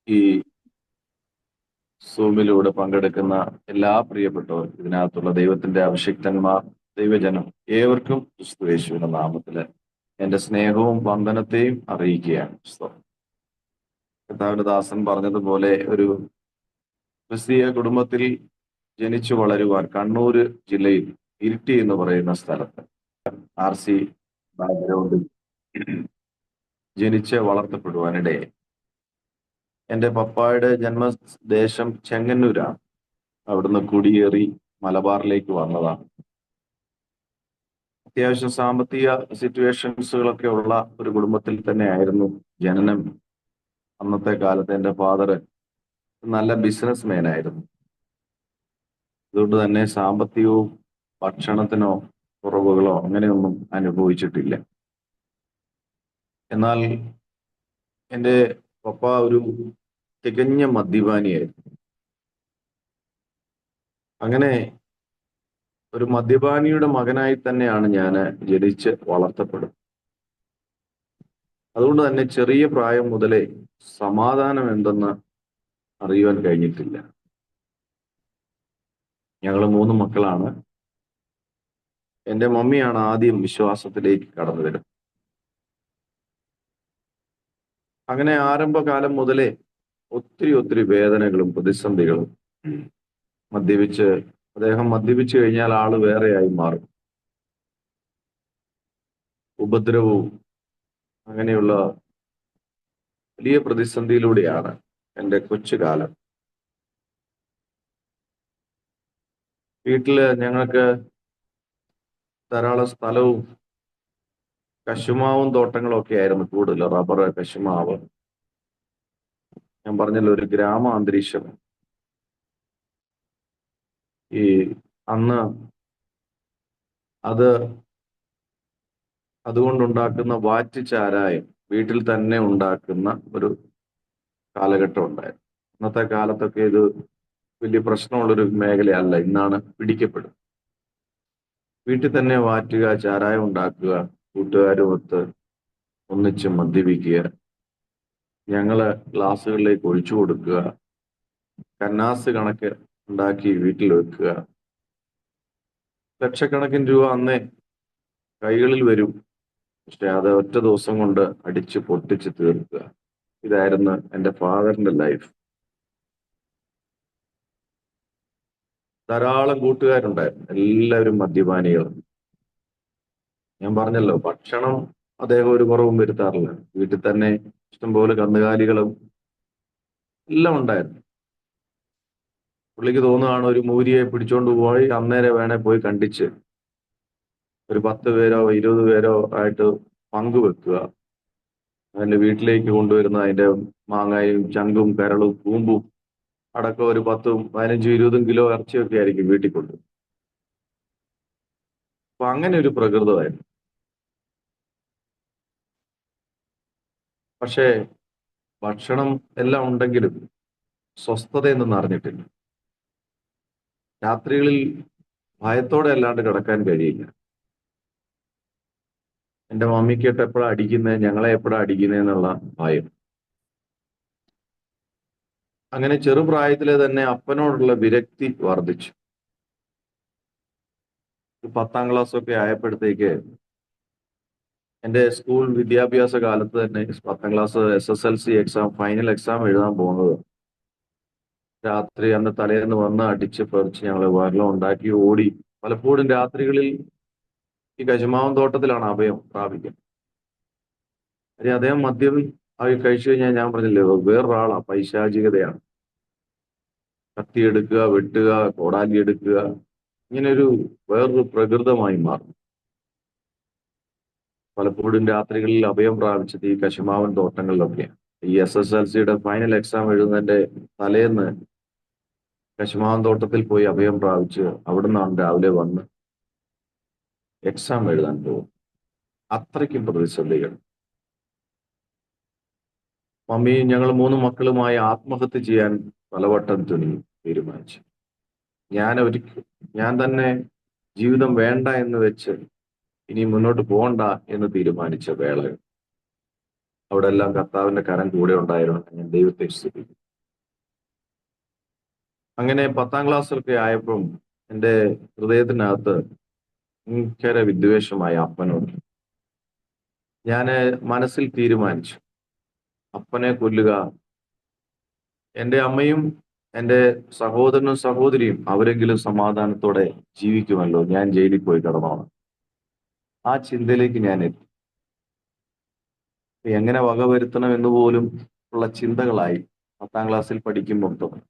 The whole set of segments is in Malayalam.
ഈ സൂമിലൂടെ പങ്കെടുക്കുന്ന എല്ലാ പ്രിയപ്പെട്ടവർക്കും, ഇതിനകത്തുള്ള ദൈവത്തിന്റെ അഭിഷിക്തന്മാർ, ദൈവജനം ഏവർക്കും ക്രിസ്തു യേശുവിന്റെ നാമത്തില് എന്റെ സ്നേഹവും വന്ദനത്തെയും അറിയിക്കുകയാണ്. കർത്താവിന്റെ ദാസൻ പറഞ്ഞതുപോലെ ഒരു ക്രിസ്തീയ കുടുംബത്തിൽ ജനിച്ചു വളരുവാൻ കണ്ണൂര് ജില്ലയിൽ ഇരിട്ടി എന്ന് പറയുന്ന സ്ഥലത്ത് RC ബാക്ക്ഗ്രൗണ്ടിൽ ജനിച്ച് വളർത്തപ്പെടുവാനിടയായി. എൻ്റെ പപ്പായുടെ ജന്മദേശം ചെങ്ങന്നൂരാണ്. അവിടുന്ന് കുടിയേറി മലബാറിലേക്ക് വന്നതാണ്. അത്യാവശ്യം സാമ്പത്തിക സിറ്റുവേഷൻസുകളൊക്കെ ഉള്ള ഒരു കുടുംബത്തിൽ തന്നെയായിരുന്നു ജനനം. അന്നത്തെ കാലത്ത് എൻ്റെ ഫാദർ നല്ല ബിസിനസ് മാൻ ആയിരുന്നു. അതുകൊണ്ട് തന്നെ സാമ്പത്തികവും ഭക്ഷണത്തിനോ കുറവുകളോ അങ്ങനെയൊന്നും അനുഭവിച്ചിട്ടില്ല. എന്നാൽ എൻ്റെ പപ്പ ഒരു തികഞ്ഞ മദ്യപാനിയായിരുന്നു. അങ്ങനെ ഒരു മദ്യപാനിയുടെ മകനായി തന്നെയാണ് ഞാൻ ജനിച്ച് വളർത്തപ്പെടുന്നത്. അതുകൊണ്ട് തന്നെ ചെറിയ പ്രായം മുതലേ സമാധാനം എന്തെന്ന് അറിയുവാൻ കഴിഞ്ഞിട്ടില്ല. ഞങ്ങൾ 3 മക്കളാണ്. എൻ്റെ മമ്മിയാണ് ആദ്യം വിശ്വാസത്തിലേക്ക് കടന്നു വരുന്നത്. അങ്ങനെ ആരംഭകാലം മുതലേ ഒത്തിരി വേദനകളും പ്രതിസന്ധികളും. അദ്ദേഹം മദ്യപിച്ചു കഴിഞ്ഞാൽ ആള് വേറെയായി മാറും. ഉപദ്രവവും അങ്ങനെയുള്ള വലിയ പ്രതിസന്ധിയിലൂടെയാണ് എൻ്റെ കൊച്ചുകാലം. വീട്ടില് ഞങ്ങൾക്ക് ധാരാളം സ്ഥലവും കശുമാവും തോട്ടങ്ങളും ഒക്കെ ആയിരുന്നു കൂടുതൽ. റബ്ബർ, കശുമാവ്. ഞാൻ പറഞ്ഞല്ലോ, ഒരു ഗ്രാമാന്തരീക്ഷം. ഈ അന്ന് അതുകൊണ്ടുണ്ടാക്കുന്ന വാറ്റ് ചാരായം വീട്ടിൽ തന്നെ ഉണ്ടാക്കുന്ന ഒരു കാലഘട്ടം ഉണ്ടായിരുന്നു. ഇന്നത്തെ കാലത്തൊക്കെ ഇത് വലിയ പ്രശ്നമുള്ളൊരു മേഖലയല്ല. ഇന്നാണ് പിടിക്കപ്പെടുന്നത്. വീട്ടിൽ തന്നെ വാറ്റുക, ചാരായം ഉണ്ടാക്കുക, കൂട്ടുകാരുമൊത്ത് ഒന്നിച്ച് മദ്യപിക്കുക, ഞങ്ങള് ഗ്ലാസ്സുകളിലേക്ക് ഒഴിച്ചു കൊടുക്കുക, കന്നാസ് കണക്ക് ഉണ്ടാക്കി വീട്ടിൽ വെക്കുക. ലക്ഷക്കണക്കിന് രൂപ അന്നേ കൈകളിൽ വരും. പക്ഷെ അത് ഒറ്റ ദിവസം കൊണ്ട് അടിച്ച് പൊട്ടിച്ച് തീർക്കുക. ഇതായിരുന്നു എൻ്റെ ഫാദറിന്റെ ലൈഫ്. ധാരാളം കൂട്ടുകാരുണ്ടായിരുന്നു, എല്ലാവരും മദ്യപാനികൾ. ഞാൻ പറഞ്ഞല്ലോ, ഭക്ഷണം അദ്ദേഹം ഒരു കുറവും വരുത്താറില്ല. വീട്ടിൽ തന്നെ ഇഷ്ടംപോലെ കന്നുകാലികളും എല്ലാം ഉണ്ടായിരുന്നു. പുള്ളിക്ക് തോന്നുകയാണ് ഒരു മൂരിയെ പിടിച്ചോണ്ട് പോയി അന്നേരം വേണേ പോയി കണ്ടിച്ച് ഒരു 10 പേരോ 20 പേരോ ആയിട്ട് പങ്കുവെക്കുക. അതിന്റെ വീട്ടിലേക്ക് കൊണ്ടുവരുന്ന അതിന്റെ മാങ്ങയും ചങ്കും കരളും കൂമ്പും അടക്കം ഒരു 10, 15, 20 കിലോ ഇറച്ചിയൊക്കെ ആയിരിക്കും വീട്ടിൽ കൊണ്ട്. അപ്പൊ അങ്ങനെ ഒരു പ്രകൃതമായിരുന്നു. പക്ഷേ ഭക്ഷണം എല്ലാം ഉണ്ടെങ്കിലും സ്വസ്ഥതയൊന്നും അറിഞ്ഞിട്ടില്ല. രാത്രികളിൽ ഭയത്തോടെ അല്ലാണ്ട് കിടക്കാൻ കഴിയില്ല. എൻ്റെ മമ്മിക്കിട്ട് എപ്പോഴാ അടിക്കുന്നത്, ഞങ്ങളെ എപ്പോഴാ അടിക്കുന്നത് എന്നുള്ള ഭയം. അങ്ങനെ ചെറുപ്രായത്തിലെ തന്നെ അപ്പനോടുള്ള വിരക്തി വർദ്ധിച്ചു. 10ാം ക്ലാസ്സൊക്കെ ആയപ്പോഴത്തേക്ക് എൻ്റെ സ്കൂൾ വിദ്യാഭ്യാസ കാലത്ത് തന്നെ 10ാം class SSLC exam, final exam എഴുതാൻ പോകുന്നത് രാത്രി അന്ന് തലേന്ന് വന്ന് അടിച്ച് പറിച്ച് ഞങ്ങൾ വെള്ളം ഉണ്ടാക്കി ഓടി. പലപ്പോഴും രാത്രികളിൽ ഈ കശുമാവൻ തോട്ടത്തിലാണ് അഭയം പ്രാപിക്കുന്നത്. അദ്ദേഹം മദ്യം കഴിച്ചു കഴിഞ്ഞാൽ ഞാൻ പറഞ്ഞില്ലേ, വേറൊരാളാ, പൈശാചികതയാണ്. കത്തിയെടുക്കുക, വെട്ടുക, കോടാലി എടുക്കുക, ഇങ്ങനൊരു വേറൊരു പ്രകൃതമായി മാറും. പലപ്പോഴും രാത്രികളിൽ അഭയം പ്രാപിച്ചത് ഈ കശുമാവൻ തോട്ടങ്ങളിലൊക്കെയാണ്. ഈ SSLCയുടെ ഫൈനൽ എക്സാം എഴുതുന്നതിന്റെ തലേന്ന് കശുമാവൻ തോട്ടത്തിൽ പോയി അഭയം പ്രാപിച്ച് അവിടുന്നാണ് രാവിലെ വന്ന് എക്സാം എഴുതാൻ പോകും. അത്രയ്ക്കും പ്രതിസന്ധികൾ. മമ്മി ഞങ്ങൾ 3 മക്കളുമായി ആത്മഹത്യ ചെയ്യാൻ പലവട്ടം തീരുമാനിച്ചു. ഞാൻ തന്നെ ജീവിതം വേണ്ട എന്ന് വെച്ച് ഇനി മുന്നോട്ട് പോകണ്ട എന്ന് തീരുമാനിച്ച വേള. അവിടെ എല്ലാം കർത്താവിന്റെ കരം കൂടെ ഉണ്ടായിരുന്നു. ഞാൻ ദൈവത്തെ സ്തുതിക്കും. അങ്ങനെ 10ാം ക്ലാസ്സിലൊക്കെ ആയപ്പം എൻ്റെ ഹൃദയത്തിനകത്ത് ഭയങ്കര വിദ്വേഷമായി അപ്പനോട്. ഞാൻ മനസ്സിൽ തീരുമാനിച്ചു, അപ്പനെ കൊല്ലുക. എൻ്റെ അമ്മയും എൻ്റെ സഹോദരനും സഹോദരിയും അവരെങ്കിലും സമാധാനത്തോടെ ജീവിക്കുമല്ലോ, ഞാൻ ജയിലിൽ പോയി കിടന്നോണം. ആ ചിന്തയിലേക്ക് ഞാൻ എത്തി. എങ്ങനെ വകവരുത്തണം എന്ന് പോലും ഉള്ള ചിന്തകളായി 10ാം ക്ലാസ്സിൽ പഠിക്കുമ്പോൾ തുടങ്ങി.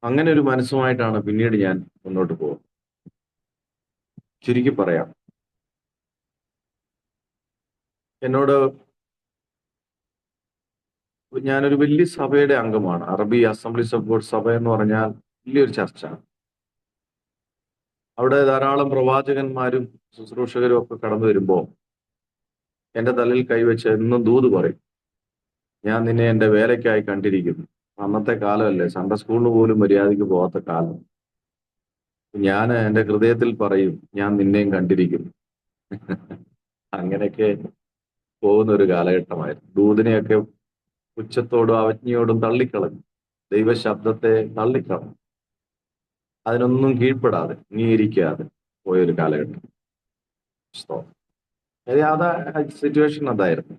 അങ്ങനെ ഒരു മനസ്സുമായിട്ടാണ് പിന്നീട് ഞാൻ മുന്നോട്ട് പോകുന്നത്. ചുരുക്കി പറയാം, എന്നോട് ഞാനൊരു വലിയ സഭയുടെ അംഗമാണ്. അറബി അസംബ്ലീസ് ഓഫ് ഗോഡ് സഭ എന്ന് പറഞ്ഞാൽ വലിയൊരു ചർച്ച. അവിടെ ധാരാളം പ്രവാചകന്മാരും ശുശ്രൂഷകരും ഒക്കെ കടന്നു വരുമ്പോൾ എൻ്റെ തലയിൽ കൈവച്ച് എന്നും ദൂത് പറയും, ഞാൻ നിന്നെ എൻ്റെ വേലയ്ക്കായി കണ്ടിരിക്കുന്നു. അന്നത്തെ കാലമല്ലേ, സൺഡേ സ്കൂളിന് പോലും മര്യാദയ്ക്ക് പോകാത്ത കാലം. ഞാൻ എൻ്റെ ഹൃദയത്തിൽ പറയും, ഞാൻ നിന്നെയും കണ്ടിരിക്കുന്നു. അങ്ങനെയൊക്കെ പോകുന്ന ഒരു കാലഘട്ടമായിരുന്നു. ദൂതിനെയൊക്കെ ഉച്ചത്തോടും അവജ്ഞയോടും തള്ളിക്കളഞ്ഞു. ദൈവശബ്ദത്തെ തള്ളിക്കളഞ്ഞു. അതിനൊന്നും കീഴ്പ്പെടാതെ അംഗീകരിക്കാതെ പോയൊരു കാലഘട്ടം. അതാ സിറ്റുവേഷൻ അതായിരുന്നു.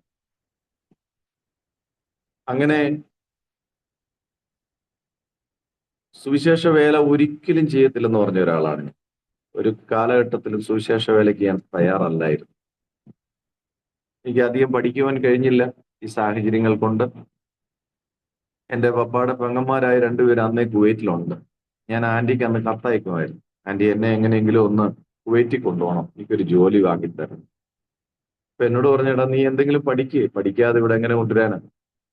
അങ്ങനെ സുവിശേഷ വേല ഒരിക്കലും ചെയ്യത്തില്ലെന്ന് പറഞ്ഞ ഒരാളാണ് ഞാൻ. ഒരു കാലഘട്ടത്തിലും സുവിശേഷ വേലയ്ക്ക് ഞാൻ തയ്യാറല്ലായിരുന്നു. എനിക്ക് അധികം പഠിക്കുവാൻ കഴിഞ്ഞില്ല ഈ സാഹചര്യങ്ങൾ കൊണ്ട്. എൻ്റെ പപ്പായുടെ പെങ്ങന്മാരായ രണ്ടുപേരും അന്നേ കുവൈറ്റിലുണ്ട്. ഞാൻ ആന്റിക്ക് അന്ന് കത്തയക്കുമായിരുന്നു, ആന്റി എന്നെ എങ്ങനെയെങ്കിലും ഒന്ന് കുവൈറ്റിൽ കൊണ്ടുപോകണം, എനിക്കൊരു ജോലി വാങ്ങിത്തരണം. അപ്പൊ എന്നോട് പറഞ്ഞേടാ, നീ എന്തെങ്കിലും പഠിക്കാതെ ഇവിടെ എങ്ങനെ കൊണ്ടുവരാനാ,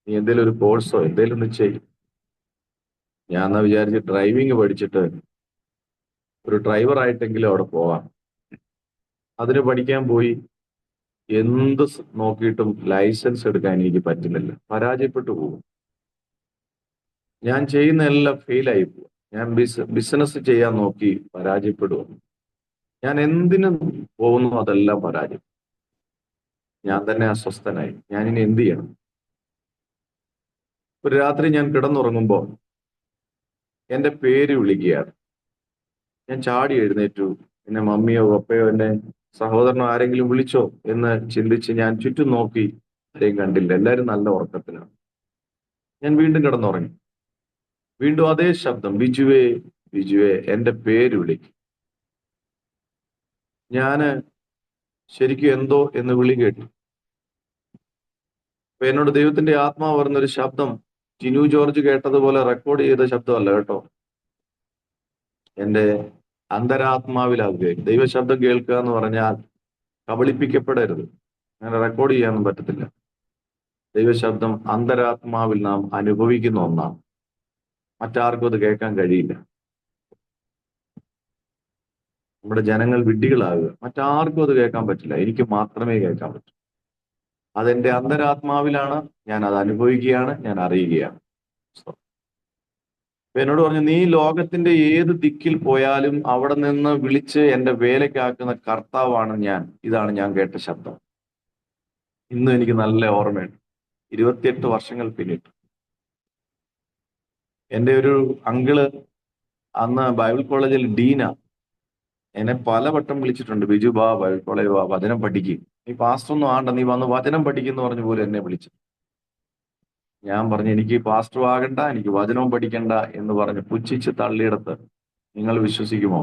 നീ എന്തെങ്കിലും ഒരു കോഴ്സോ എന്തെങ്കിലും ഒന്ന് ചെയ്യും. ഞാൻ എന്നാ വിചാരിച്ച് ഡ്രൈവിംഗ് പഠിച്ചിട്ട് ഒരു ഡ്രൈവറായിട്ടെങ്കിലും അവിടെ പോവാം. അതിന് പഠിക്കാൻ പോയി. എന്ത് നോക്കിയിട്ടും ലൈസൻസ് എടുക്കാൻ എനിക്ക് പറ്റുന്നില്ല, പരാജയപ്പെട്ടു പോകും. ഞാൻ ചെയ്യുന്ന എല്ലാം ഫെയിലായി പോകും. ഞാൻ ബിസിനസ് ചെയ്യാൻ നോക്കി പരാജയപ്പെടുക. ഞാൻ എന്തിനും പോകുന്നു അതെല്ലാം പരാജയം. ഞാൻ തന്നെ അസ്വസ്ഥനായി. ഞാനിനി എന്ത് ചെയ്യണം? ഒരു രാത്രി ഞാൻ കിടന്നുറങ്ങുമ്പോൾ എൻ്റെ പേര് വിളിക്കുകയാണ്. ഞാൻ ചാടി എഴുന്നേറ്റു. എന്നെ മമ്മിയോ പപ്പയോ എന്നെ സഹോദരനോ ആരെങ്കിലും വിളിച്ചോ എന്ന് ചിന്തിച്ച് ഞാൻ ചുറ്റും നോക്കി, ആരെയും കണ്ടില്ല. എല്ലാവരും നല്ല ഉറക്കത്തിലാണ്. ഞാൻ വീണ്ടും കിടന്നുറങ്ങി. വീണ്ടും അതേ ശബ്ദം, ബിജുവേ ബിജുവേ, എൻ്റെ പേര് വിളിക്കും. ഞാന് ശരിക്കും എന്തോ എന്ന് വിളി കേട്ടു. അപ്പൊ എന്നോട് ദൈവത്തിന്റെ ആത്മാവ് പറഞ്ഞൊരു ശബ്ദം, ജിനു ജോർജ് കേട്ടതുപോലെ റെക്കോർഡ് ചെയ്ത ശബ്ദമല്ല കേട്ടോ, എൻ്റെ അന്തരാത്മാവിലാവുക. ദൈവശബ്ദം കേൾക്കുക എന്ന് പറഞ്ഞാൽ കബളിപ്പിക്കപ്പെടരുത്, അങ്ങനെ റെക്കോർഡ് ചെയ്യാനൊന്നും പറ്റത്തില്ല. ദൈവശബ്ദം അന്തരാത്മാവിൽ നാം അനുഭവിക്കുന്ന ഒന്നാണ്. മറ്റാർക്കും അത് കേൾക്കാൻ കഴിയില്ല. നമ്മുടെ ജനങ്ങൾ വിഡ്ഢികളാകുക. മറ്റാർക്കും അത് കേൾക്കാൻ പറ്റില്ല, എനിക്ക് മാത്രമേ കേൾക്കാൻ പറ്റൂ. അതെന്റെ അന്തരാത്മാവിലാണ്, ഞാൻ അത് അനുഭവിക്കുകയാണ്, ഞാൻ അറിയുകയാണ്. എന്നോട് പറഞ്ഞു, നീ ലോകത്തിന്റെ ഏത് ദിക്കിൽ പോയാലും അവിടെ നിന്ന് വിളിച്ച് എന്റെ വേലയ്ക്കാക്കുന്ന കർത്താവാണ് ഞാൻ. ഇതാണ് ഞാൻ കേട്ട ശബ്ദം. ഇന്നും എനിക്ക് നല്ല ഓർമ്മയുണ്ട്. 28 വർഷങ്ങൾ പിന്നിട്ടു. എൻ്റെ ഒരു അങ്കിള് അന്ന് ബൈബിൾ കോളേജിൽ ഡീന. എന്നെ പലവട്ടം വിളിച്ചിട്ടുണ്ട്, ബിജു ബാ ബൈബിൾ കോളേജ് വാ, വചനം പഠിക്കും. നീ പാസ്റ്റർ ഒന്നും ആണ്ട, നീ വന്ന് വചനം പഠിക്കുന്നു പറഞ്ഞു പോലും എന്നെ വിളിച്ചു. ഞാൻ പറഞ്ഞു, എനിക്ക് പാസ്റ്റർ ആകണ്ട, എനിക്ക് വചനവും പഠിക്കണ്ട എന്ന് പറഞ്ഞ് പുച്ഛിച്ച് തള്ളിയിടത്ത് നിങ്ങൾ വിശ്വസിക്കുമോ?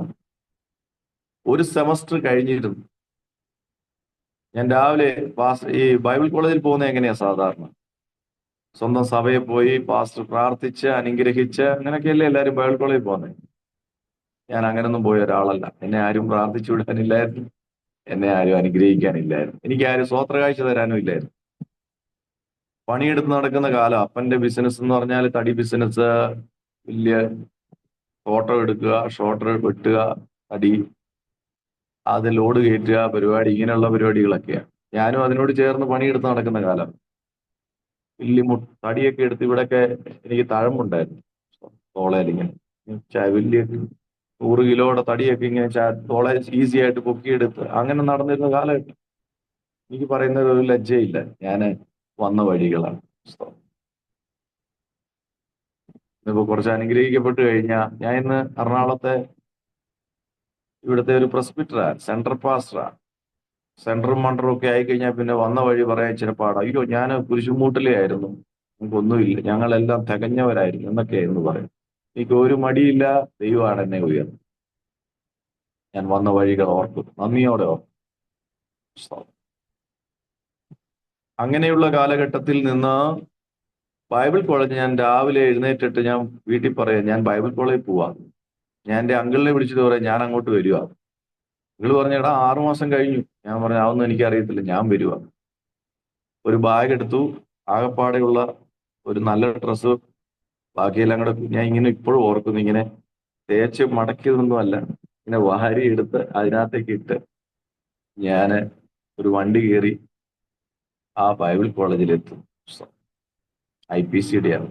ഒരു സെമസ്റ്റർ കഴിഞ്ഞിരുന്നു. ഞാൻ രാവിലെ ഈ ബൈബിൾ കോളേജിൽ പോകുന്നത് എങ്ങനെയാ സാധാരണ? സ്വന്തം സഭയിൽ പോയി പാസ്റ്റർ പ്രാർത്ഥിച്ച് അനുഗ്രഹിച്ച് അങ്ങനെയൊക്കെയല്ലേ എല്ലാവരും ബൈബിൾ കോളേജിൽ പോകുന്നത്. ഞാൻ അങ്ങനൊന്നും പോയ ഒരാളല്ല. എന്നെ ആരും പ്രാർത്ഥിച്ചു വിടാനില്ലായിരുന്നു, എന്നെ ആരും അനുഗ്രഹിക്കാനില്ലായിരുന്നു, എനിക്ക് ആരും സ്വോത്ര കാഴ്ച തരാനും ഇല്ലായിരുന്നു. പണിയെടുത്ത് നടക്കുന്ന കാലം. അപ്പന്റെ ബിസിനസ് എന്ന് പറഞ്ഞാൽ തടി ബിസിനസ്, വലിയ ഫോട്ടോ എടുക്കുക, ഷോട്ടർ വെട്ടുക, തടി, അത് ലോഡ് കയറ്റുക പരിപാടി, ഇങ്ങനെയുള്ള പരിപാടികളൊക്കെയാണ്. ഞാനും അതിനോട് ചേർന്ന് പണിയെടുത്ത് നടക്കുന്ന കാലം. വലിയ തടിയൊക്കെ എടുത്ത്, ഇവിടെയൊക്കെ എനിക്ക് തഴമ്പുണ്ടായിരുന്നു തോളയിൽ. ഇങ്ങനെ വലിയ 100 കിലോയുടെ തടിയൊക്കെ ഇങ്ങനെ തോളെ ഈസി ആയിട്ട് പൊക്കിയെടുത്ത് അങ്ങനെ നടന്നിരുന്ന കാലഘട്ടം. എനിക്ക് പറയുന്നത് ഒരു ലജ്ജയില്ല. ഞാൻ വന്ന വഴികളാണ്. ഇന്നിപ്പോ കുറച്ച് അനുഗ്രഹിക്കപ്പെട്ട് കഴിഞ്ഞാൽ ഞാൻ ഇന്ന് എറണാകുളത്തെ ഇവിടുത്തെ ഒരു പ്രസ്ബിറ്ററാ, സെൻട്രൽ പാസ്റ്ററാ. സെൻട്രൽ മണ്ടറും ഒക്കെ ആയിക്കഴിഞ്ഞാൽ പിന്നെ വന്ന വഴി പറയാൻ ഇച്ചിരി പാടാ. അയ്യോ, ഞാൻ കുരിശുമൂട്ടിലേ ആയിരുന്നു, നമുക്കൊന്നുമില്ല, ഞങ്ങളെല്ലാം തികഞ്ഞവരായിരുന്നു എന്നൊക്കെയായിരുന്നു പറയും. എനിക്ക് ഒരു മടിയില്ല, ദൈവമാണ് എന്നെ ഉയർന്നത്. ഞാൻ വന്ന വഴികൾ ഓർക്കും, നന്ദിയോടെ ഓർക്കും. അങ്ങനെയുള്ള കാലഘട്ടത്തിൽ നിന്ന് ബൈബിൾ കോളേജ് ഞാൻ രാവിലെ എഴുന്നേറ്റിട്ട് ഞാൻ വീട്ടിൽ പറയാം, ഞാൻ ബൈബിൾ കോളേജിൽ പോവാ. ഞാൻ എൻ്റെ അങ്കിളിനെ വിളിച്ചിട്ട് പറയാം, ഞാൻ അങ്ങോട്ട് വരുവാ. നിങ്ങൾ പറഞ്ഞ എടാ 6 മാസം കഴിഞ്ഞു. ഞാൻ പറഞ്ഞു അതൊന്നും എനിക്കറിയത്തില്ല, ഞാൻ വരുവാ. ഒരു ബാഗ് എടുത്തു, ആകപ്പാടെയുള്ള ഒരു നല്ല ഡ്രസ്സ്, ബാക്കിയെല്ലാം കൂടെ ഞാൻ ഇങ്ങനെ ഇപ്പോഴും ഓർക്കുന്നു. ഇങ്ങനെ തേച്ച് മടക്കിയതൊന്നുമല്ല, ഇങ്ങനെ വാരി എടുത്ത് അതിനകത്തേക്ക് ഇട്ട് ഞാൻ ഒരു വണ്ടി കയറി ആ ബൈബിൾ കോളേജിലെത്തും. IPCയുടെ ആണ്,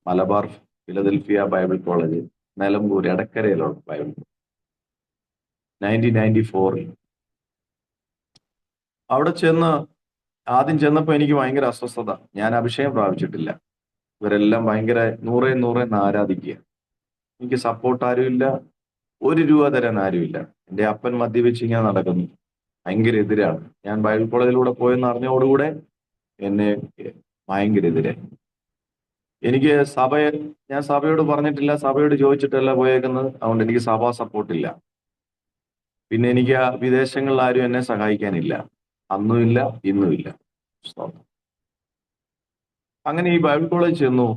Malabar Philadelphia bible college, Nilambur എടക്കരയിലുള്ള ബൈബിൾ. 1994 അവിടെ ചെന്ന് ആദ്യം ചെന്നപ്പോൾ എനിക്ക് ഭയങ്കര അസ്വസ്ഥത. ഞാൻ അഭിഷേകം പ്രാപിച്ചിട്ടില്ല. ഇവരെല്ലാം ഭയങ്കര നൂറേ നൂറേന്ന് ആരാധിക്കുക. എനിക്ക് സപ്പോർട്ട് ആരുമില്ല, 1 രൂപ തരാൻ ആരുമില്ല. എൻ്റെ അപ്പൻ മദ്യപിച്ച് ഇങ്ങനെ നടക്കുന്നു, ഭയങ്കര എതിരാണ്. ഞാൻ ബൈബിൾ കോളേജിലൂടെ പോയെന്ന് അറിഞ്ഞതോടുകൂടെ എന്നെ ഭയങ്കര എതിരായി. എനിക്ക് ഞാൻ സഭയോട് പറഞ്ഞിട്ടില്ല, സഭയോട് ചോദിച്ചിട്ടല്ല പോയേക്കുന്നത്. അതുകൊണ്ട് എനിക്ക് സഭാ സപ്പോർട്ടില്ല. പിന്നെ എനിക്ക് വിദേശങ്ങളിൽ ആരും എന്നെ സഹായിക്കാനില്ല, അന്നുമില്ല ഇന്നുമില്ല. അങ്ങനെ ഈ ബൈബിൾ കോളേജ് ചെന്നു.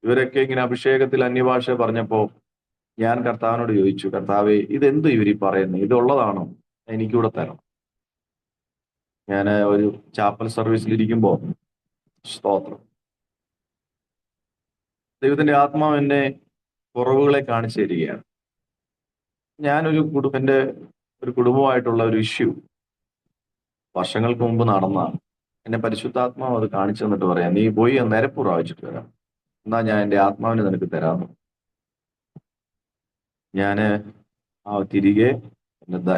ഇവരൊക്കെ ഇങ്ങനെ അഭിഷേകത്തിൽ അന്യഭാഷ പറഞ്ഞപ്പോ ഞാൻ കർത്താവിനോട് ചോദിച്ചു, കർത്താവേ, ഇതെന്ത് ഇവരീ പറയുന്നത്, ഇതുള്ളതാണോ, എനിക്കൂടെ തരണം. ഞാൻ ഒരു ചാപ്പൽ സർവീസിലിരിക്കുമ്പോ, സ്തോത്രം, ദൈവത്തിന്റെ ആത്മാവ് എന്നെ കുറവുകളെ കാണിച്ചു തരികയാണ്. ഞാനൊരു എൻ്റെ ഒരു കുടുംബമായിട്ടുള്ള ഒരു ഇഷ്യൂ വർഷങ്ങൾക്ക് മുമ്പ് നടന്നതാണ്. എന്നെ പരിശുദ്ധാത്മാവ് അത് കാണിച്ചു തന്നിട്ട് പറയാം, നീ പോയി നിരപ്പ് പ്രാപിച്ചിട്ട് വരാം, എന്നാ ഞാൻ എൻ്റെ ആത്മാവിനെ നിനക്ക് തരാമെന്ന്. ഞാൻ തിരികെ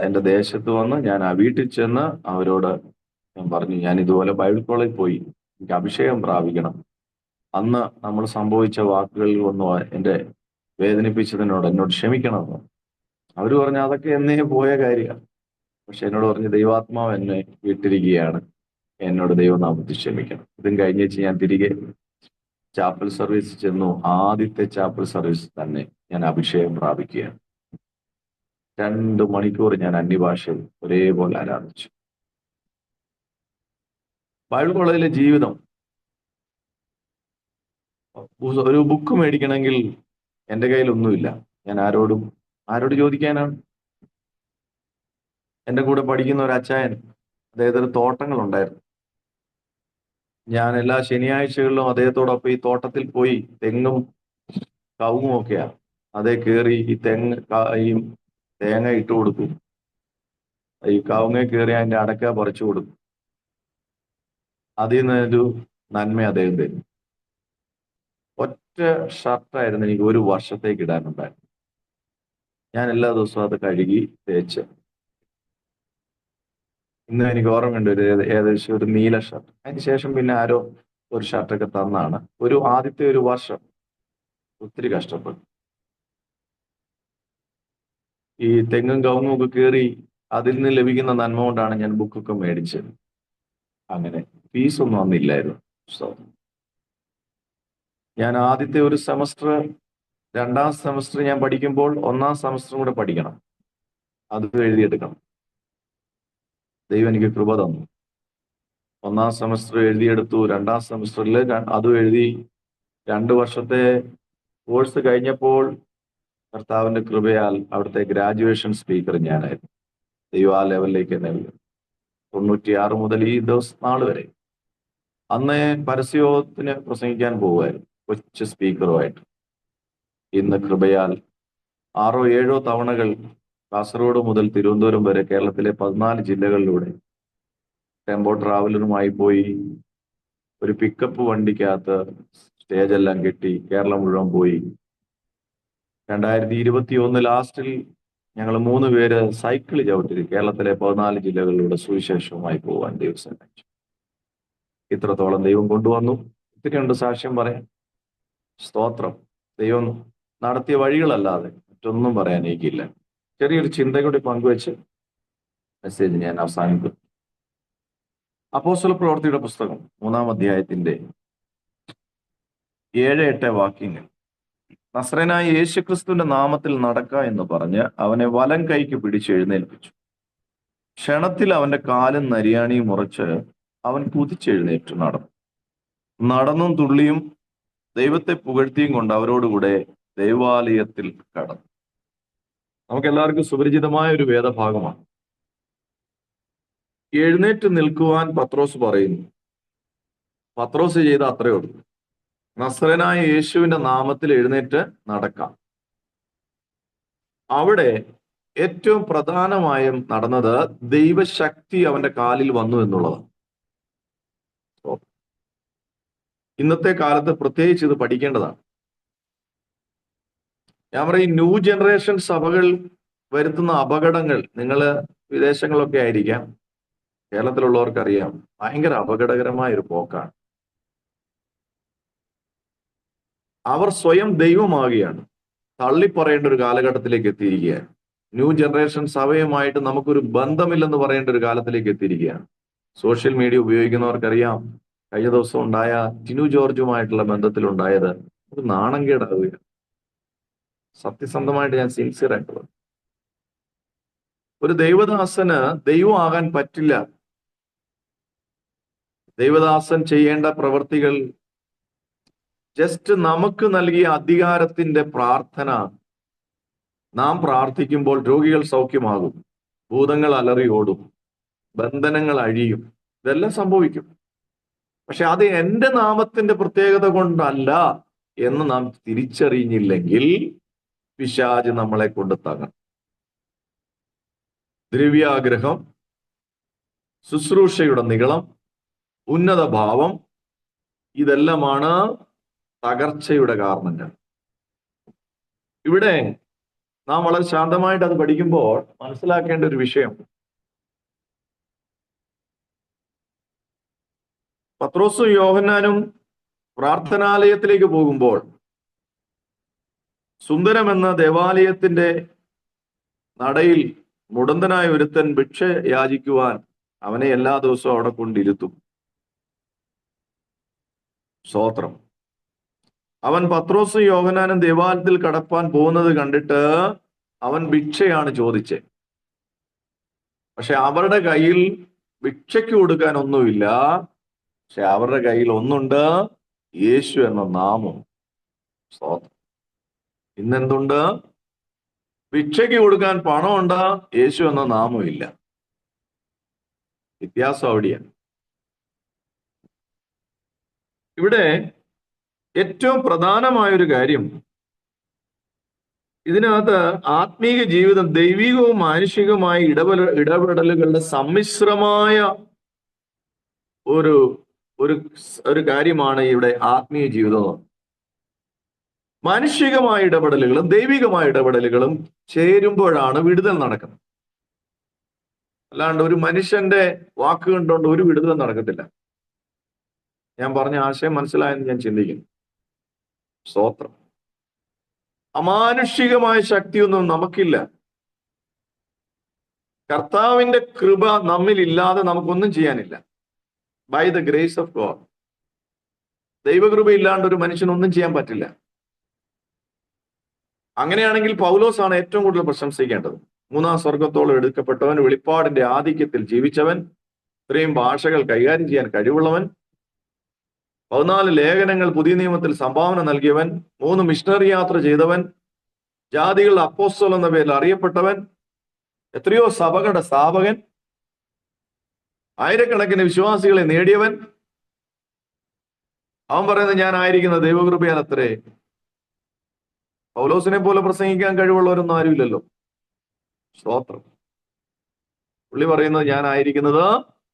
എൻ്റെ ദേശത്ത് വന്ന് ഞാൻ ആ വീട്ടിൽ ചെന്ന് അവരോട് ഞാൻ പറഞ്ഞു, ഞാൻ ഇതുപോലെ ബൈബിൾ കോളേജിൽ പോയി, എനിക്ക് അഭിഷേകം പ്രാപിക്കണം. അന്ന് നമ്മൾ സംഭവിച്ച വാക്കുകളിൽ ഒന്നും എന്റെ വേദനിപ്പിച്ചതിനോട് എന്നോട് ക്ഷമിക്കണമെന്ന്. അവർ പറഞ്ഞു അതൊക്കെ എന്നേ പോയ കാര്യമാണ്. പക്ഷെ എന്നോട് പറഞ്ഞു, ദൈവാത്മാവ് എന്നെ വിട്ടിരിക്കുകയാണ്, എന്നോട് ദൈവനാമത്തിൽ ക്ഷമിക്കണം. ഇതും കഴിഞ്ഞേച്ച് ഞാൻ തിരികെ ചാപ്പൽ സർവീസ് ചെന്നു. ആദ്യത്തെ ചാപ്പൽ സർവീസ് തന്നെ ഞാൻ അഭിഷേകം പ്രാപിക്കുകയാണ്. 2 മണിക്കൂർ ഞാൻ അന്യഭാഷയിൽ ഒരേപോലെ ആരാധിച്ചു. ബൈബിൾ കോളേജിലെ ജീവിതം, ഒരു ബുക്ക് മേടിക്കണമെങ്കിൽ എൻ്റെ കയ്യിലൊന്നുമില്ല. ഞാൻ ആരോട് ചോദിക്കാനാണ്? എൻ്റെ കൂടെ പഠിക്കുന്ന ഒരു അച്ചായൻ, അദ്ദേഹത്തിന് തോട്ടങ്ങളുണ്ടായിരുന്നു. ഞാൻ എല്ലാ ശനിയാഴ്ചകളിലും അദ്ദേഹത്തോടൊപ്പം ഈ തോട്ടത്തിൽ പോയി തെങ്ങും കവുങ്ങും ഒക്കെയാ, അതേ കയറി ഈ തേങ്ങ ഇട്ട് കൊടുക്കും, ഈ കവുങ്ങ കയറി അതിന്റെ അടക്ക പറിച്ചു കൊടുക്കും. അതിൽ നിന്നൊരു നന്മ അദ്ദേഹം തരും. ഒറ്റ ഷർട്ടായിരുന്നു എനിക്ക് 1 വർഷത്തേക്ക് ഇടാനുണ്ടായിരുന്നു. ഞാൻ എല്ലാ ദിവസവും അത് കഴുകി തേച്ച്, ഇന്ന് എനിക്ക് ഓർമ്മയുണ്ട്, ഏകദേശം ഒരു നീല ഷർട്ട്. അതിനുശേഷം പിന്നെ ആരോ ഒരു ഷർട്ടൊക്കെ തന്നാണ്. ആദ്യത്തെ 1 വർഷം ഒത്തിരി കഷ്ടപ്പെട്ടു. ഈ തെങ്ങും കവുങ്ങും ഒക്കെ കയറി അതിൽ നിന്ന് ലഭിക്കുന്ന നന്മ കൊണ്ടാണ് ഞാൻ ബുക്കൊക്കെ മേടിച്ചത്. അങ്ങനെ ഫീസൊന്നും അന്നില്ലായിരുന്നു. ഞാൻ ആദ്യത്തെ 1 സെമസ്റ്റർ, 2ാം സെമസ്റ്റർ ഞാൻ പഠിക്കുമ്പോൾ 1ാം സെമസ്റ്ററും കൂടെ പഠിക്കണം, അത് എഴുതിയെടുക്കണം. ദൈവം എനിക്ക് കൃപ തന്നു. 1ാം സെമസ്റ്റർ എഴുതിയെടുത്തു. 2ാം സെമസ്റ്ററിൽ അതും എഴുതി. 2 വർഷത്തെ കോഴ്സ് കഴിഞ്ഞപ്പോൾ കർത്താവിന്റെ കൃപയാൽ അവിടുത്തെ ഗ്രാജുവേഷൻ സ്പീക്കർ ഞാനായിരുന്നു. ദൈവം ആ ലെവലിലേക്ക് എന്നെ 96 മുതൽ ഈ നാൾ വരെ. അന്ന് പരസ്യത്തിന് പ്രസംഗിക്കാൻ പോകുമായിരുന്നു, കൊച്ചു സ്പീക്കറുമായിട്ട്. ഇന്ന് കൃപയാൽ 6ഓ 7ഓ തവണകൾ കാസർഗോഡ് മുതൽ തിരുവനന്തപുരം വരെ കേരളത്തിലെ 14 ജില്ലകളിലൂടെ ടെമ്പോ ട്രാവലറുമായി പോയി. ഒരു പിക്കപ്പ് വണ്ടിക്കകത്ത് സ്റ്റേജെല്ലാം കെട്ടി കേരളം മുഴുവൻ പോയി. 2021 ലാസ്റ്റിൽ ഞങ്ങൾ 3 പേര് സൈക്കിൾ ചവിട്ടി കേരളത്തിലെ 14 ജില്ലകളിലൂടെ സുവിശേഷവുമായി പോകാൻ ദൈവം സഹായിച്ചു. ഇത്രത്തോളം ദൈവം കൊണ്ടുവന്നു. ഒത്തിരിയുണ്ട് സാക്ഷ്യം പറയാൻ. സ്തോത്രം. ദൈവം നടത്തിയ വഴികളല്ലാതെ മറ്റൊന്നും പറയാൻ എനിക്കില്ല. ചെറിയൊരു ചിന്ത കൂടി പങ്കുവെച്ച് മെസ്സേജ് ഞാൻ അവസാനിപ്പിക്കും. അപ്പോസ്തല പ്രവൃത്തിയുടെ പുസ്തകം 3-ാം അധ്യായത്തിന്റെ 7-8 വാക്യങ്ങൾ. നസ്രയനായ യേശുക്രിസ്തുവിന്റെ നാമത്തിൽ നടക്ക എന്ന് പറഞ്ഞ് അവനെ വലം കൈക്ക് പിടിച്ച് എഴുന്നേൽപ്പിച്ചു. ക്ഷണത്തിൽ അവന്റെ കാലും നരിയാണിയും ഉറച്ച് അവൻ കുതിച്ചെഴുന്നേറ്റു നടന്നും തുള്ളിയും ദൈവത്തെ പുകഴ്ത്തിയും കൊണ്ട് അവരോടുകൂടെ ദൈവാലയത്തിൽ കടന്നു. നമുക്ക് എല്ലാവർക്കും സുപരിചിതമായ ഒരു വേദഭാഗമാണ്. എഴുന്നേറ്റ് നിൽക്കുവാൻ പത്രോസ് പറയുന്നു. പത്രോസ് ചെയ്ത അത്രയേ ഉള്ളൂ. നസ്രയനായ യേശുവിന്റെ നാമത്തിൽ എഴുന്നേറ്റ് നടക്കാം. അവിടെ ഏറ്റവും പ്രധാനമായും നടന്നത് ദൈവശക്തി അവന്റെ കാലിൽ വന്നു എന്നുള്ളതാണ്. ഇന്നത്തെ കാലത്ത് പ്രത്യേകിച്ച് ഇത് പഠിക്കേണ്ടതാണ്. ഞാൻ പറയും, ന്യൂ ജനറേഷൻ സഭകൾ വരുത്തുന്ന അപകടങ്ങൾ, നിങ്ങൾ വിദേശങ്ങളിലൊക്കെ ആയിരിക്കാം, കേരളത്തിലുള്ളവർക്കറിയാം, ഭയങ്കര അപകടകരമായ ഒരു പോക്കാണ്. അവർ സ്വയം ദൈവമാകുകയാണ്. തള്ളിപ്പറയേണ്ട ഒരു കാലഘട്ടത്തിലേക്ക് എത്തിയിരിക്കുകയാണ്. ന്യൂ ജനറേഷൻ സഭയുമായിട്ട് നമുക്കൊരു ബന്ധമില്ലെന്ന് പറയേണ്ട ഒരു കാലത്തിലേക്ക് എത്തിയിരിക്കുകയാണ്. സോഷ്യൽ മീഡിയ ഉപയോഗിക്കുന്നവർക്കറിയാം, കഴിഞ്ഞ ദിവസം ഉണ്ടായ ടിനു ജോർജുമായിട്ടുള്ള ബന്ധത്തിലുണ്ടായത് ഒരു നാണംകേടാവുകയാണ്. സത്യസന്ധമായിട്ട് ഞാൻ സിൻസിയർ ആയിട്ടുള്ളത്, ഒരു ദൈവദാസന് ദൈവമാകാൻ പറ്റില്ല. ദൈവദാസൻ ചെയ്യേണ്ട പ്രവൃത്തികൾ ജസ്റ്റ് നമുക്ക് നൽകിയ അധികാരത്തിന്റെ പ്രാർത്ഥന. നാം പ്രാർത്ഥിക്കുമ്പോൾ രോഗികൾ സൗഖ്യമാകും, ഭൂതങ്ങൾ അലറി ഓടും, ബന്ധനങ്ങൾ അഴിയും, ഇതെല്ലാം സംഭവിക്കും. പക്ഷെ അത് എൻ്റെ നാമത്തിന്റെ പ്രത്യേകത കൊണ്ടല്ല എന്ന് നാം തിരിച്ചറിഞ്ഞില്ലെങ്കിൽ പിശാച് നമ്മളെ കൊണ്ട് തകർക്കും. ദ്രവ്യാഗ്രഹം, ശുശ്രൂഷയുടെ നിഗളം, ഉന്നത ഭാവം, ഇതെല്ലാമാണ് തകർച്ചയുടെ കാരണങ്ങൾ. ഇവിടെ നാം വളരെ ശാന്തമായിട്ട് അത് പഠിക്കുമ്പോൾ മനസ്സിലാക്കേണ്ട ഒരു വിഷയം, പത്രോസും യോഹന്നാനും പ്രാർത്ഥനാലയത്തിലേക്ക് പോകുമ്പോൾ സുന്ദരം എന്ന ദേവാലയത്തിന്റെ നടയിൽ മുടന്തനായ ഒരുത്തൻ ഭിക്ഷ യാചിക്കുവാൻ അവനെ എല്ലാ ദിവസവും അവിടെ കൊണ്ടിരുത്തും. സ്തോത്രം. അവൻ പത്രോസും യോഹന്നാനും ദേവാലയത്തിൽ കടപ്പാൻ പോകുന്നത് കണ്ടിട്ട് അവൻ ഭിക്ഷയാണ് ചോദിച്ചത്. പക്ഷെ അവരുടെ കയ്യിൽ ഭിക്ഷയ്ക്ക് കൊടുക്കാൻ ഒന്നുമില്ല. പക്ഷെ അവരുടെ കയ്യിൽ ഒന്നുണ്ട്, യേശു എന്ന നാമം. സ്തോത്രം. ഇന്നെന്തുണ്ട്? ഭിക്ഷയ്ക്ക് കൊടുക്കാൻ പണമുണ്ട്, യേശു എന്ന നാമം ഇല്ല. വ്യത്യാസം അവിടെയാണ്. ഇവിടെ ഏറ്റവും പ്രധാനമായൊരു കാര്യം, ഇതിനകത്ത് ആത്മീക ജീവിതം ദൈവികവും മാനുഷികവുമായ ഇടപെടലുകളുടെ സമ്മിശ്രമായ ഒരു ഒരു കാര്യമാണ് ഇവിടെ ആത്മീയ ജീവിതം. മാനുഷികമായ ഇടപെടലുകളും ദൈവികമായ ഇടപെടലുകളും ചേരുമ്പോഴാണ് വിടുതൽ നടക്കുന്നത്. അല്ലാണ്ട് ഒരു മനുഷ്യന്റെ വാക്ക് കണ്ടുകൊണ്ട് ഒരു വിടുതൽ നടക്കത്തില്ല. ഞാൻ പറഞ്ഞ ആശയം മനസ്സിലായെന്ന് ഞാൻ ചിന്തിക്കുന്നു. സ്തോത്രം. അമാനുഷികമായ ശക്തിയൊന്നും നമുക്കില്ല. കർത്താവിന്റെ കൃപ നമ്മിൽ ഇല്ലാതെ നമുക്കൊന്നും ചെയ്യാനില്ല. By the grace of God. ദൈവകൃപ ഇല്ലാണ്ട് ഒരു മനുഷ്യനൊന്നും ചെയ്യാൻ പറ്റില്ല. അങ്ങനെയാണെങ്കിൽ പൗലോസാണ് ഏറ്റവും കൂടുതൽ പ്രശംസിക്കേണ്ടത്. 3-ാം സ്വർഗത്തോളം എടുക്കപ്പെട്ടവൻ, വെളിപ്പാടിന്റെ ആധിക്യത്തിൽ ജീവിച്ചവൻ, ഇത്രയും ഭാഷകൾ കൈകാര്യം ചെയ്യാൻ കഴിവുള്ളവൻ, 14 ലേഖനങ്ങൾ പുതിയ നിയമത്തിൽ സംഭാവന നൽകിയവൻ, 3 മിഷണറി യാത്ര ചെയ്തവൻ, ജാതികളുടെ അപ്പോസ്തലൻ എന്ന പേരിൽ അറിയപ്പെട്ടവൻ, എത്രയോ സഭകളുടെ സ്ഥാപകൻ, ആയിരക്കണക്കിന് വിശ്വാസികളെ നേടിയവൻ. അവൻ പറയുന്നത്, ഞാൻ ആയിരിക്കുന്ന ദൈവകൃപയാൽ അത്രേ. പൗലോസിനെ പോലെ പ്രസംഗിക്കാൻ കഴിവുള്ളവരൊന്നും ആരുമില്ലല്ലോ. സ്തോത്രം. പുള്ളി പറയുന്നത്, ഞാൻ ആയിരിക്കുന്നത്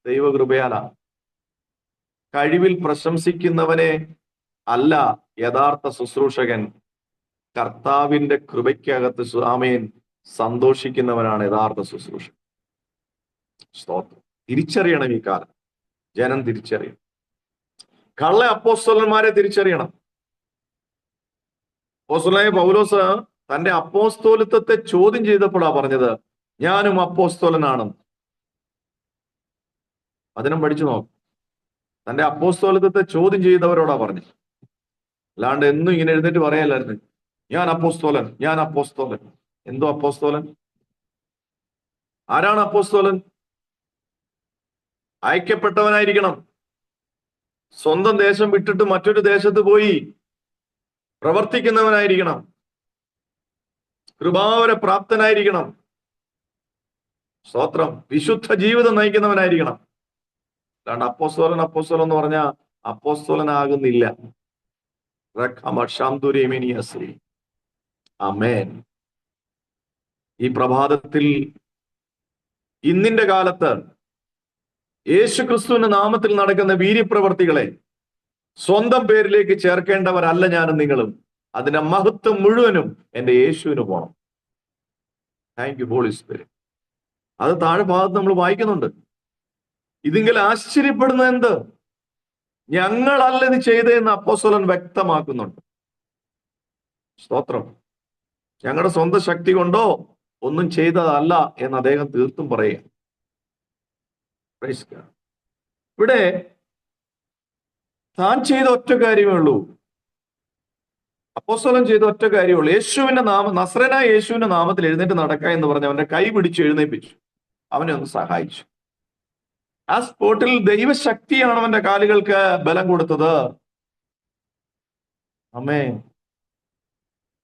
ദൈവകൃപയാലാണ്. കഴിവിൽ പ്രശംസിക്കുന്നവനെ അല്ല യഥാർത്ഥ ശുശ്രൂഷകൻ. കർത്താവിന്റെ കൃപയ്ക്കകത്ത് ആമേൻ സന്തോഷിക്കുന്നവനാണ് യഥാർത്ഥ ശുശ്രൂഷ. സ്തോത്രം. തിരിച്ചറിയണം ഈ കാലം. ജനം തിരിച്ചറിയണം. കള്ള അപ്പോസ്തലന്മാരെ തിരിച്ചറിയണം. അപ്പോസ്തലനായ പൗലോസ് തന്റെ അപ്പോസ്തോലിത്വത്തെ ചോദ്യം ചെയ്തപ്പോഴാ പറഞ്ഞത്, ഞാനും അപ്പോസ്തോലനാണെന്ന്. വചനം പഠിച്ചു നോക്കും. തന്റെ അപ്പോസ്തോലിത്വത്തെ ചോദ്യം ചെയ്തവരോടാ പറഞ്ഞത്. അല്ലാണ്ട് എന്നും ഇങ്ങനെ എഴുന്നേറ്റ് പറയല്ലായിരുന്നു, ഞാൻ അപ്പോസ്തോലൻ, ഞാൻ അപ്പോസ്തോലൻ. എന്തോ അപ്പോസ്തോലൻ? ആരാണ് അപ്പോസ്തോലൻ? അയക്കപ്പെട്ടവനായിരിക്കണം. സ്വന്തം ദേശം വിട്ടിട്ട് മറ്റൊരു ദേശത്ത് പോയി പ്രവർത്തിക്കുന്നവനായിരിക്കണം. കൃപാവര പ്രാപ്തനായിരിക്കണം. സ്തോത്രം. വിശുദ്ധ ജീവിതം നയിക്കുന്നവനായിരിക്കണം. അല്ലാണ്ട് അപ്പോസ്തോലൻ അപ്പോസ്തോലൻ എന്ന് പറഞ്ഞാൽ അപ്പോസ്തോലനാകുന്നില്ല. ആമേൻ. ഈ പ്രഭാതത്തിൽ ഇന്നിന്റെ കാലത്ത് യേശുക്രിസ്തുവിന്റെ നാമത്തിൽ നടക്കുന്ന വീര്യപ്രവർത്തികളെ സ്വന്തം പേരിലേക്ക് ചേർക്കേണ്ടവരല്ല ഞാനും നിങ്ങളും. അതിന്റെ മഹത്വം മുഴുവനും എന്റെ യേശുവിന് പോണം. Thank you holy spirit. അത് താഴെ ഭാഗത്ത് നമ്മൾ വായിക്കുന്നുണ്ട്. ഇതിങ്കിൽ ആശ്ചര്യപ്പെടുന്നത് എന്ത്? ഞങ്ങളല്ല ഇത് ചെയ്തതെന്ന് അപ്പോസ്തലൻ വ്യക്തമാക്കുന്നുണ്ട്. സ്തോത്രം. ഞങ്ങളുടെ സ്വന്തം ശക്തി കൊണ്ടോ ഒന്നും ചെയ്തതല്ല എന്ന് അദ്ദേഹം തീർത്തും പറയുക. ഇവിടെ താൻ ചെയ്ത ഒറ്റ കാര്യമേ ഉള്ളൂ. അപ്പോസ്തലൻ ചെയ്ത ഒറ്റ കാര്യമേ ഉള്ളൂ. യേശുവിന്റെ നാമം, നസ്രനായ യേശുവിന്റെ നാമത്തിൽ എഴുന്നേറ്റ് നടക്കുക എന്ന് പറഞ്ഞ് അവന്റെ കൈ പിടിച്ച് എഴുന്നേൽപ്പിച്ചു. അവനെ ഒന്ന് സഹായിച്ചു. ആ സ്പോട്ടിൽ ദൈവശക്തിയാണ് അവന്റെ കാലുകൾക്ക് ബലം കൊടുത്തത്. അമ്മേ,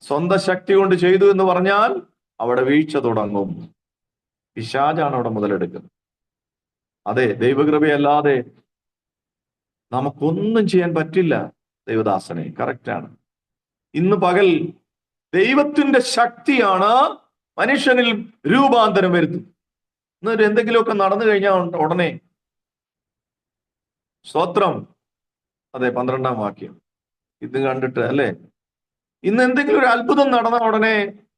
സ്വന്തം ശക്തി കൊണ്ട് ചെയ്തു എന്ന് പറഞ്ഞാൽ അവിടെ വീഴ്ച തുടങ്ങും. പിശാചാണ് അവിടെ മുതലെടുക്കുന്നത്. അതെ, ദൈവകൃപയല്ലാതെ നമുക്കൊന്നും ചെയ്യാൻ പറ്റില്ല. ദൈവദാസനെ, കറക്റ്റാണ്. ഇന്ന് പകൽ ദൈവത്തിന്റെ ശക്തിയാണ് മനുഷ്യനിൽ രൂപാന്തരം വരുത്തുന്നത്. എന്നൊരു എന്തെങ്കിലുമൊക്കെ നടന്നു കഴിഞ്ഞാൽ ഉടനെ സ്തോത്രം. അതെ, 12-ാം വാക്യം ഇത് കണ്ടിട്ട് അല്ലെ, ഇന്ന് എന്തെങ്കിലും ഒരു അത്ഭുതം നടന്ന ഉടനെ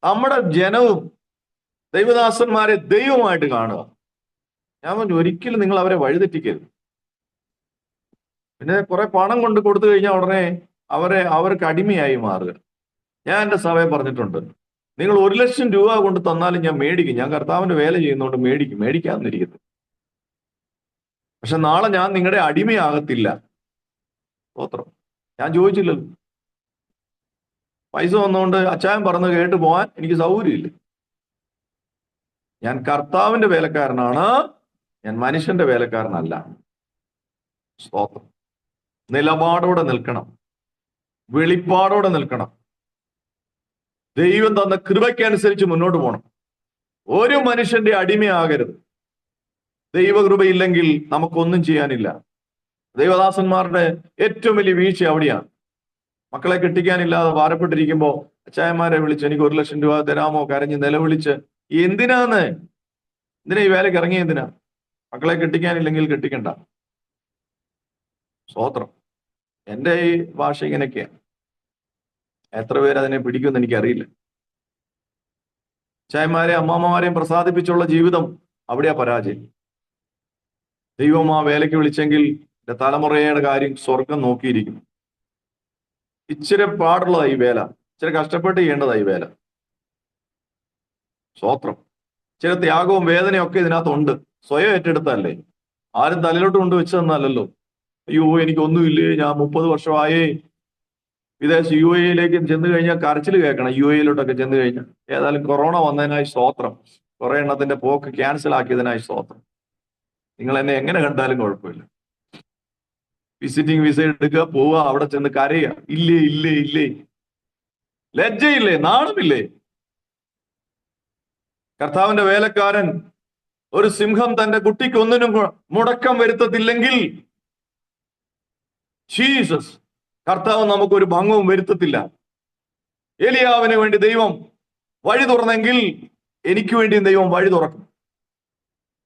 നമ്മുടെ ജനവും ദൈവദാസന്മാരെ ദൈവമായിട്ട് കാണുക. ഞാൻ പറഞ്ഞു, ഒരിക്കലും നിങ്ങൾ അവരെ വഴിതെറ്റിക്കരുത്. പിന്നെ കുറെ പണം കൊണ്ട് കൊടുത്തു കഴിഞ്ഞാൽ ഉടനെ അവർക്ക് അടിമയായി മാറുക. ഞാൻ എൻ്റെ സഭയെ പറഞ്ഞിട്ടുണ്ട്, നിങ്ങൾ 1,00,000 രൂപ കൊണ്ട് തന്നാലും ഞാൻ മേടിക്കും. ഞാൻ കർത്താവിന്റെ വേല ചെയ്യുന്നതുകൊണ്ട് മേടിക്കാതിരിക്കരുത്. പക്ഷെ നാളെ ഞാൻ നിങ്ങളുടെ അടിമയാകത്തില്ല. സ്തോത്രം. ഞാൻ ചോദിച്ചില്ലല്ലോ. പൈസ വന്നുകൊണ്ട് അച്ചായൻ പറഞ്ഞു കേട്ട് പോകാൻ എനിക്ക് സൗകര്യമില്ല. ഞാൻ കർത്താവിന്റെ വേലക്കാരനാണ്, ഞാൻ മനുഷ്യന്റെ വേലക്കാരനല്ല. സ്തോത്രം. നിലപാടോടെ നിൽക്കണം, വെളിപ്പാടോടെ നിൽക്കണം. ദൈവം തന്ന കൃപയ്ക്കനുസരിച്ച് മുന്നോട്ട് പോകണം. ഒരു മനുഷ്യന്റെ അടിമയാകരുത്. ദൈവകൃപയില്ലെങ്കിൽ നമുക്കൊന്നും ചെയ്യാനില്ല. ദൈവദാസന്മാരുടെ ഏറ്റവും വലിയ വീഴ്ച അവിടെയാണ്. മക്കളെ കെട്ടിക്കാനില്ലാതെ ഭാരപ്പെട്ടിരിക്കുമ്പോ അച്ചായന്മാരെ വിളിച്ച് എനിക്ക് 1,00,000 രൂപ തരാമോ കരഞ്ഞ് നിലവിളിച്ച്, എന്തിനാ ഈ വേലയ്ക്ക് ഇറങ്ങിയ എന്തിനാ? മക്കളെ കെട്ടിക്കാനില്ലെങ്കിൽ കെട്ടിക്കണ്ട. സ്തോത്രം. എൻ്റെ ഈ ഭാഷ ഇങ്ങനെയൊക്കെയാ. എത്ര പേര് അതിനെ പിടിക്കുമെന്ന് എനിക്കറിയില്ല. അച്ചായന്മാരെയും അമ്മാമ്മമാരെയും പ്രസാദിപ്പിച്ചുള്ള ജീവിതം അവിടെയാ പരാജയം. ദൈവം ആ വേലയ്ക്ക് വിളിച്ചെങ്കിൽ എൻ്റെ തലമുറയുടെ കാര്യം സ്വർഗം നോക്കിയിരിക്കും. ഇച്ചിരി പാടുള്ളതായി ഈ വേല, ഇച്ചിരി കഷ്ടപ്പെട്ട് ചെയ്യേണ്ടതായി വേല. സ്തോത്രം. ചില ത്യാഗവും വേദനയൊക്കെ ഇതിനകത്തുണ്ട്. സ്വയം ഏറ്റെടുത്തല്ലേ, ആരും തലയിലോട്ട് കൊണ്ട് വെച്ചതെന്നല്ലല്ലോ. അയ്യോ എനിക്കൊന്നുമില്ലേ, ഞാൻ 30 വർഷമായേ വിദേശ UAE ചെന്ന് കഴിഞ്ഞാൽ കരച്ചിൽ കേൾക്കണം. UAE ചെന്ന് കഴിഞ്ഞാൽ ഏതായാലും കൊറോണ വന്നതിനായി സ്തോത്രം. കുറെ എണ്ണത്തിന്റെ പോക്ക് ക്യാൻസൽ ആക്കിയതിനായി സ്തോത്രം. നിങ്ങൾ എന്നെ എങ്ങനെ കണ്ടാലും കുഴപ്പമില്ല. വിസിറ്റിംഗ് വിസ എടുക്കുക, പോവുക, അവിടെ ചെന്ന് കരയുക. ഇല്ലേ, ലജ്ജയില്ലേ, നാണമില്ലേ? കർത്താവിന്റെ വേലക്കാരൻ ഒരു സിംഹം തന്റെ കുട്ടിക്ക് ഒന്നിനും മുടക്കം വരുത്തത്തില്ലെങ്കിൽ ജീസസ് കർത്താവ് നമുക്കൊരു ഭംഗവും വരുത്തത്തില്ല. ഏലിയാവിന് വേണ്ടി ദൈവം വഴി തുറന്നെങ്കിൽ എനിക്ക് വേണ്ടിയും ദൈവം വഴി തുറക്കും.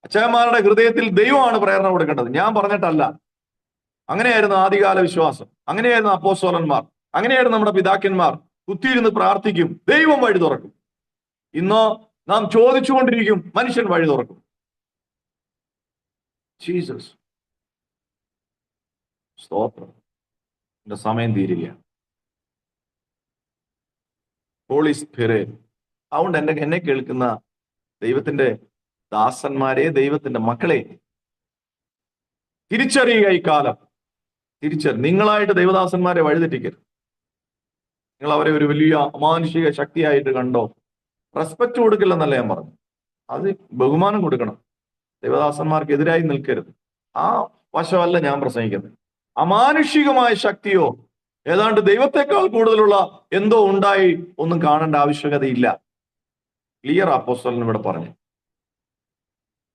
അച്ചായന്മാരുടെ ഹൃദയത്തിൽ ദൈവമാണ് പ്രേരണ കൊടുക്കേണ്ടത്, ഞാൻ പറഞ്ഞിട്ടല്ല. അങ്ങനെയായിരുന്നു ആദ്യകാല വിശ്വാസം, അങ്ങനെയായിരുന്നു അപ്പോസ്തലന്മാർ, അങ്ങനെയായിരുന്നു നമ്മുടെ പിതാക്കന്മാർ. കുത്തിയിരുന്ന് പ്രാർത്ഥിക്കും, ദൈവം വഴി തുറക്കും. ഇന്നോ നാം ചോദിച്ചുകൊണ്ടിരിക്കും, മനുഷ്യൻ വഴി തുറക്കും. ജീസസ്, സ്തോത്രം. എന്റെ സമയം തീരുകയാണ്. Holy spirit. അതുകൊണ്ട് എന്നെ കേൾക്കുന്ന ദൈവത്തിന്റെ ദാസന്മാരെ, ദൈവത്തിന്റെ മക്കളെ, തിരിച്ചറിയുക. ഈ കാലം നിങ്ങളായിട്ട് ദൈവദാസന്മാരെ വഴിതെറ്റിക്കരുത്. നിങ്ങൾ അവരെ ഒരു വലിയ അമാനുഷിക ശക്തിയായിട്ട് കണ്ടോ. റെസ്പെക്ട് കൊടുക്കില്ലെന്നല്ല ഞാൻ പറഞ്ഞു, അത് ബഹുമാനം കൊടുക്കണം. ദൈവദാസന്മാർക്ക് എതിരായി നിൽക്കരുത്. ആ വശമല്ല ഞാൻ പ്രസംഗിക്കുന്നത്. അമാനുഷികമായ ശക്തിയോ ഏതാണ്ട് ദൈവത്തെക്കാൾ കൂടുതലുള്ള എന്തോ ഉണ്ടായി ഒന്നും കാണേണ്ട ആവശ്യകതയില്ല. ക്ലിയർ അപ്പോസ്തലൻ ഇവിടെ പറഞ്ഞു.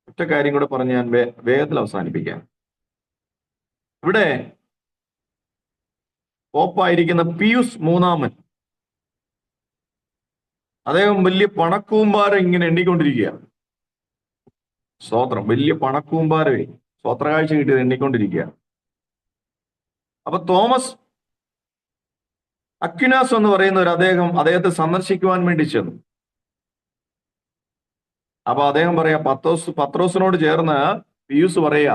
ഒറ്റ കാര്യം കൂടെ പറഞ്ഞ് ഞാൻ വേഗത്തിൽ അവസാനിപ്പിക്കാം. ഇവിടെ പോപ്പായിരിക്കുന്ന പിയൂസ് മൂന്നാമൻ, അദ്ദേഹം വലിയ പണക്കൂമ്പാരം ഇങ്ങനെ എണ്ണിക്കൊണ്ടിരിക്കുകയാണ്. സ്തോത്രം. വലിയ പണക്കൂമ്പാരവേ സ്വോത്രകാഴ്ച കിട്ടിയത് എണ്ണിക്കൊണ്ടിരിക്കുകയാണ്. അപ്പൊ തോമസ് അക്വിനാസ് എന്ന് പറയുന്ന ഒരു അദ്ദേഹത്തെ സന്ദർശിക്കുവാൻ വേണ്ടി ചെന്നു. അപ്പൊ അദ്ദേഹം പറയാ, പത്രോസിനോട് ചേർന്ന് പിയൂസ് പറയാ,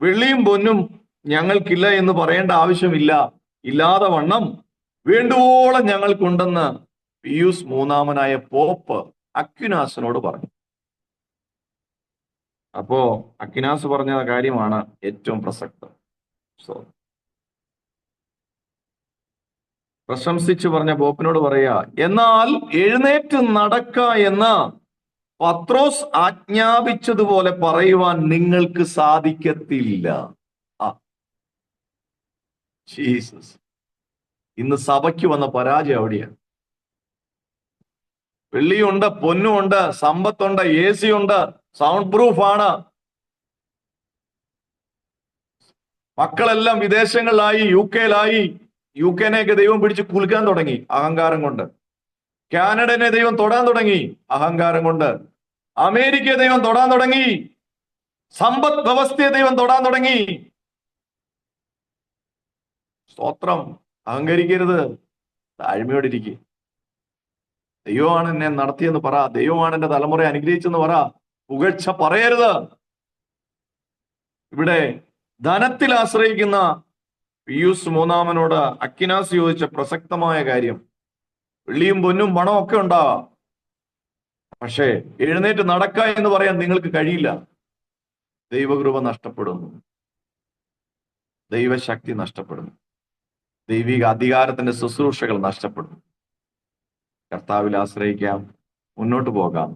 വെള്ളിയും പൊന്നും ഞങ്ങൾക്കില്ല എന്ന് പറയേണ്ട ആവശ്യമില്ല, ഇല്ലാതെ വണ്ണം വേണ്ടുവോളം ഞങ്ങൾക്കുണ്ടെന്ന് പിയൂസ് മൂന്നാമനായ പോപ്പ് അക്വിനാസിനോട് പറഞ്ഞു. അപ്പോ അക്വിനാസ് പറഞ്ഞ കാര്യമാണ് ഏറ്റവും പ്രസക്തം. പ്രശംസിച്ചു പറഞ്ഞ പോപ്പിനോട് പറയാ, എന്നാൽ എഴുന്നേറ്റ് നടക്ക എന്ന് പത്രോസ് ആജ്ഞാപിച്ചതുപോലെ പറയുവാൻ നിങ്ങൾക്ക് സാധിക്കത്തില്ല. ജീസസ്. ഇന്ന് സഭയ്ക്ക് വന്ന പരാജയം അവിടെയാണ്. വെള്ളിയുണ്ട്, പൊന്നുണ്ട്, സമ്പത്തുണ്ട്, AC ഉണ്ട്, സൗണ്ട് പ്രൂഫ് ആണ്. മക്കളെല്ലാം വിദേശങ്ങളിലായി, യുകെനെയൊക്കെ ദൈവം പിടിച്ച് കുലുക്കാൻ തുടങ്ങി അഹങ്കാരം കൊണ്ട്. കാനഡനെ ദൈവം തൊടാൻ തുടങ്ങി അഹങ്കാരം കൊണ്ട്. അമേരിക്കയെ ദൈവം തൊടാൻ തുടങ്ങി. സമ്പദ് വ്യവസ്ഥയെ ദൈവം തൊടാൻ തുടങ്ങി. സ്തോത്രം. അഹങ്കരിക്കരുത്, താഴ്മയോടിരിക്കുക. ദൈവമാണ് എന്നെ നടത്തിയെന്ന് പറ. ദൈവമാണ് എന്റെ തലമുറയെ അനുഗ്രഹിച്ചെന്ന് പറ. പുകഴ്ച പറയരുത്. ഇവിടെ ധനത്തിൽ ആശ്രയിക്കുന്ന പിയൂസ് മൂന്നാമനോട് അക്വിനാസ് ചോദിച്ച പ്രസക്തമായ കാര്യം, വെള്ളിയും പൊന്നും പണവും ഒക്കെ ഉണ്ടാവാം, പക്ഷേ എഴുന്നേറ്റ് നടക്ക എന്ന് പറയാൻ നിങ്ങൾക്ക് കഴിയില്ല. ദൈവകൃപ നഷ്ടപ്പെടുന്നു, ദൈവശക്തി നഷ്ടപ്പെടുന്നു, ദൈവിക അധികാരത്തിന്റെ ശുശ്രൂഷകൾ നഷ്ടപ്പെടുന്നു. കർത്താവിൽ ആശ്രയിക്കാം, മുന്നോട്ട് പോകാം.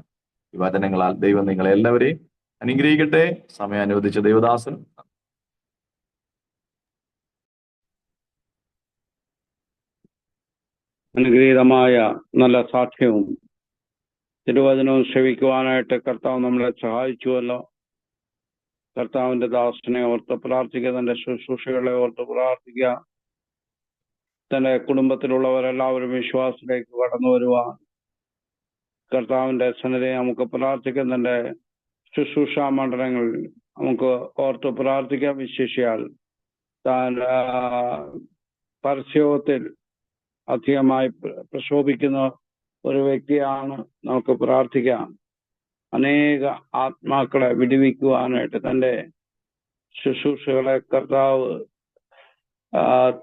ഈ വചനങ്ങളാൽ ദൈവം നിങ്ങളെ എല്ലാവരെയും അനുഗ്രഹിക്കട്ടെ. സമയം അനുവദിച്ച ദൈവദാസൻ. അനുഗ്രഹീതമായ നല്ല സാക്ഷ്യവും തിരുവചനവും ശ്രവിക്കുവാനായിട്ട് കർത്താവ് നമ്മളെ സഹായിച്ചുവല്ലോ. കർത്താവിന്റെ ദാസനെ ഓർത്ത് പ്രാർത്ഥിക്കുക, തന്റെ ശുശ്രൂഷകളെ ഓർത്ത് പ്രാർത്ഥിക്കുക. തന്റെ കുടുംബത്തിലുള്ളവരെല്ലാവരും വിശ്വാസത്തിലേക്ക് കടന്നു വരുവാൻ കർത്താവിന്റെ സന്നിധിയെ നമുക്ക് പ്രാർത്ഥിക്കാം. തന്റെ ശുശ്രൂഷാ മണ്ഡലങ്ങളിൽ നമുക്ക് ഓർത്ത് പ്രാർത്ഥിക്കാം. വിശേഷിയാൽ താൻ പരസ്യത്തിൽ അധികമായി പ്രശോഭിക്കുന്ന ഒരു വ്യക്തിയാണ്. നമുക്ക് പ്രാർത്ഥിക്കാം. അനേക ആത്മാക്കളെ വിടുവിക്കുവാനായിട്ട് തന്റെ ശുശ്രൂഷകളെ കർത്താവ്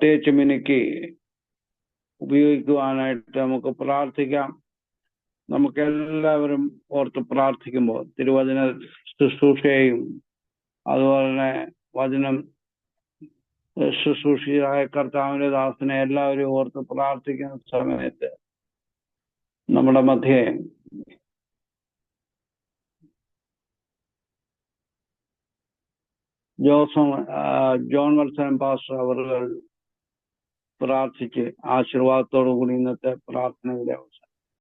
തേച്ച് മിനുക്കി ഉപയോഗിക്കുവാനായിട്ട് നമുക്ക് പ്രാർത്ഥിക്കാം. നമുക്കെല്ലാവരും ഓർത്ത് പ്രാർത്ഥിക്കുമ്പോൾ തിരുവചന ശുശ്രൂഷയെയും അതുപോലെ തന്നെ വചനം ശുശ്രൂഷയായ കർത്താവിന്റെ ദാസനെ എല്ലാവരും ഓർത്ത് പ്രാർത്ഥിക്കുന്ന സമയത്ത് നമ്മുടെ മധ്യേ ജോൺ വത്സൻ പാസ്റ്റർ അവർ പ്രാർത്ഥിച്ച് ആശീർവാദത്തോടു കൂടി ഇന്നത്തെ പ്രാർത്ഥനയുടെ